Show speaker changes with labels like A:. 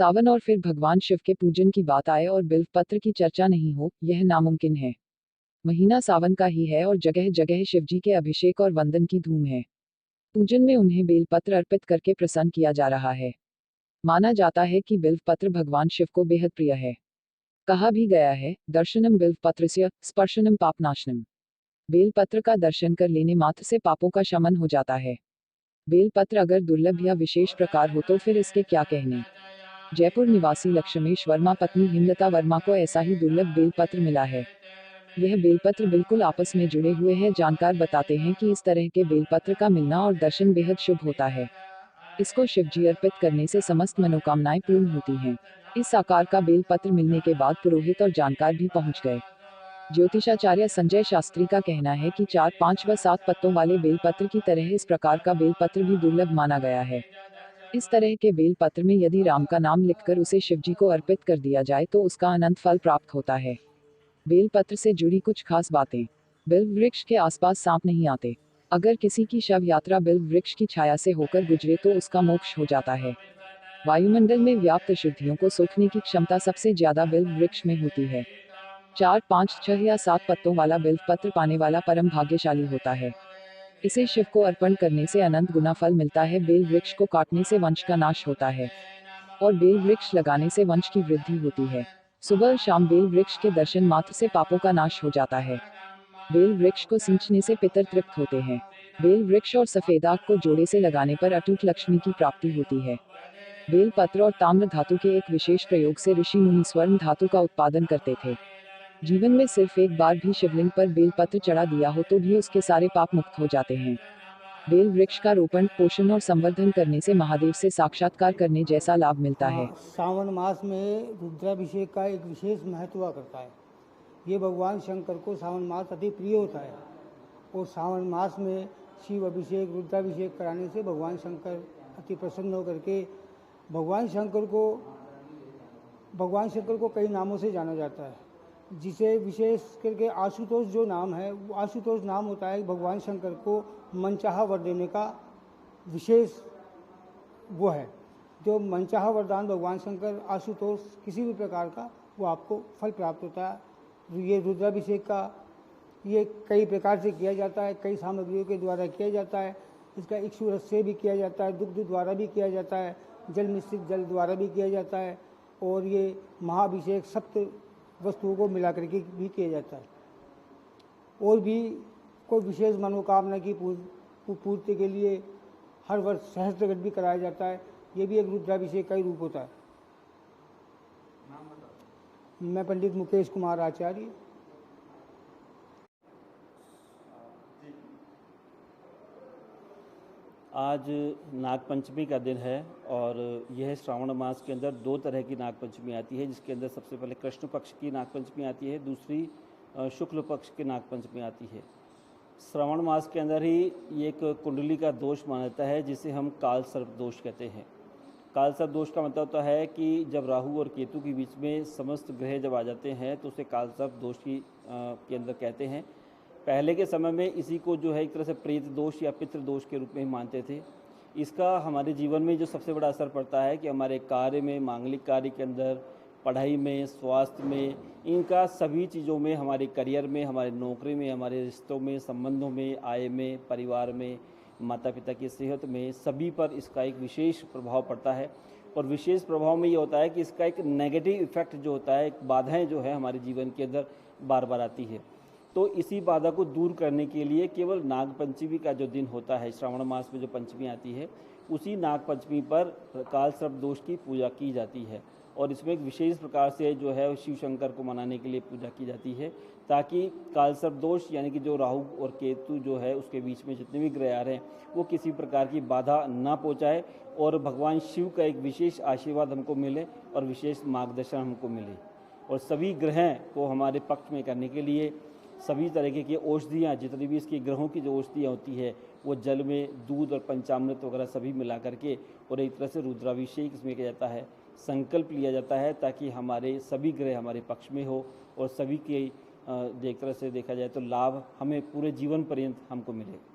A: सावन और फिर भगवान शिव के पूजन की बात आए और बिल्वपत्र की चर्चा नहीं हो, यह नामुमकिन है। महीना सावन का ही है और जगह जगह शिवजी के अभिषेक और वंदन की धूम है। पूजन में उन्हें बेलपत्र अर्पित करके प्रसन्न किया जा रहा है। माना जाता है कि बिल्वपत्र भगवान शिव को बेहद प्रिय है। कहा भी गया है, दर्शनम बिल्वपत्रस्य स्पर्शनम पापनाशनम। बेलपत्र का दर्शन कर लेने मात्र से पापों का शमन हो जाता है। बेलपत्र अगर दुर्लभ या विशेष प्रकार हो तो फिर इसके क्या कहने। जयपुर निवासी लक्ष्मेश वर्मा पत्नी हेमलता वर्मा को ऐसा ही दुर्लभ बेलपत्र मिला है। यह बेलपत्र बिल्कुल आपस में जुड़े हुए हैं। जानकार बताते हैं कि इस तरह के बेलपत्र का मिलना और दर्शन बेहद शुभ होता है। इसको शिवजी अर्पित करने से समस्त मनोकामनाएं पूर्ण होती हैं। इस आकार का बेलपत्र मिलने के बाद पुरोहित और जानकार भी पहुंच गए। ज्योतिषाचार्य संजय शास्त्री का कहना है कि 4, 5 व 7 पत्तों वाले बेलपत्र की तरह इस प्रकार का बेलपत्र भी दुर्लभ माना गया है। इस तरह के बेलपत्र में यदि राम का नाम लिखकर उसे शिवजी को अर्पित कर दिया जाए तो उसका अनंत फल प्राप्त होता है। बेलपत्र से जुड़ी कुछ खास बातें। बिल्व वृक्ष के आसपास सांप नहीं आते। अगर किसी की शव यात्रा बिल्व वृक्ष की छाया से होकर गुजरे तो उसका मोक्ष हो जाता है। वायुमंडल में व्याप्त अशुद्धियों को सोखने की क्षमता सबसे ज्यादा बिल्व वृक्ष में होती है। 4, 5, 6 या 7 पत्तों वाला बिल्व पत्र पाने वाला परम भाग्यशाली होता है। इसे शिव को अर्पण करने से अनंत गुना फल मिलता है। बेल वृक्ष को काटने से वंश का नाश होता है और बेल वृक्ष लगाने से वंश की वृद्धि होती है। सुबह और शाम बेल वृक्ष के दर्शन मात्र से पापों का नाश हो जाता है। बेल वृक्ष को सींचने से पितर तृप्त होते हैं। बेल वृक्ष और सफेद आग को जोड़े से लगाने पर अटूट लक्ष्मी की प्राप्ति होती है। बेल पत्र और ताम्र धातु के एक विशेष प्रयोग से ऋषि मुनि स्वर्ण धातु का उत्पादन करते थे। जीवन में सिर्फ एक बार भी शिवलिंग पर बेल पत्र चढ़ा दिया हो तो भी उसके सारे पाप मुक्त हो जाते हैं। बेल वृक्ष का रोपण, पोषण और संवर्धन करने से महादेव से साक्षात्कार करने जैसा लाभ मिलता है।
B: हाँ, सावन मास में रुद्राभिषेक का एक विशेष महत्व हुआ करता है। ये भगवान शंकर को सावन मास अति प्रिय होता है और सावन मास में शिव अभिषेक, रुद्राभिषेक कराने से भगवान शंकर अति प्रसन्न होकर के भगवान शंकर को कई नामों से जाना जाता है, जिसे विशेष करके आशुतोष जो नाम है, वो आशुतोष नाम होता है भगवान शंकर को मनचाहा वर देने का विशेष वो है। जो मनचाहा वरदान भगवान शंकर आशुतोष किसी भी प्रकार का वो आपको फल प्राप्त होता है। ये रुद्राभिषेक का ये कई प्रकार से किया जाता है, कई सामग्रियों के द्वारा किया जाता है। इसका इक्षु रस से भी किया जाता है, दुग्ध द्वारा भी किया जाता है, जल मिश्रित जल द्वारा भी किया जाता है और ये महाभिषेक सप्त वस्तुओं को मिला करके भी किया जाता है। और भी कोई विशेष मनोकामना की पूर्ति के लिए हर वर्ष सहस्त्रगढ़ भी कराया जाता है। ये भी एक रुद्राभिषेक का ही रूप होता है। मैं पंडित मुकेश कुमार आचार्य।
C: आज नागपंचमी का दिन है और यह श्रावण मास के अंदर 2 तरह की नागपंचमी आती है, जिसके अंदर सबसे पहले कृष्ण पक्ष की नागपंचमी आती है, दूसरी शुक्ल पक्ष की नागपंचमी आती है। श्रावण मास के अंदर ही ये एक कुंडली का दोष माना जाता है, जिसे हम काल सर्प दोष कहते हैं। काल सर्प दोष का मतलब होता है कि जब राहु और केतु के बीच में समस्त ग्रह जब आ जाते हैं तो उसे काल सर्प दोष के अंदर कहते हैं। पहले के समय में इसी को जो है एक तरह से प्रेत दोष या पितृ दोष के रूप में ही मानते थे। इसका हमारे जीवन में जो सबसे बड़ा असर पड़ता है कि हमारे कार्य में, मांगलिक कार्य के अंदर, पढ़ाई में, स्वास्थ्य में, इनका सभी चीज़ों में, हमारे करियर में, हमारे नौकरी में, हमारे रिश्तों में, संबंधों में, आय में, परिवार में, माता पिता की सेहत में, सभी पर इसका एक विशेष प्रभाव पड़ता है। और विशेष प्रभाव में ये होता है कि इसका एक नेगेटिव इफेक्ट जो होता है, बाधाएं जो है हमारे जीवन के अंदर बार बार आती है। तो इसी बाधा को दूर करने के लिए केवल नागपंचमी का जो दिन होता है, श्रावण मास में जो पंचमी आती है, उसी नागपंचमी पर काल सर्प दोष की पूजा की जाती है और इसमें एक विशेष प्रकार से जो है शिव शंकर को मनाने के लिए पूजा की जाती है, ताकि काल सर्प दोष यानी कि जो राहु और केतु जो है उसके बीच में जितने भी ग्रह आ रहे हैं वो किसी प्रकार की बाधा ना पहुँचाए और भगवान शिव का एक विशेष आशीर्वाद हमको मिले और विशेष मार्गदर्शन हमको मिले। और सभी ग्रह को हमारे पक्ष में करने के लिए सभी तरीके की औषधियाँ, जितनी भी इसकी ग्रहों की जो औषधियाँ होती है वो जल में दूध और पंचामृत वगैरह सभी मिला करके और एक तरह से रुद्राभिषेक इसमें किया जाता है, संकल्प लिया जाता है ताकि हमारे सभी ग्रह हमारे पक्ष में हो और सभी के एक तरह से देखा जाए तो लाभ हमें पूरे जीवन पर्यंत हमको मिले।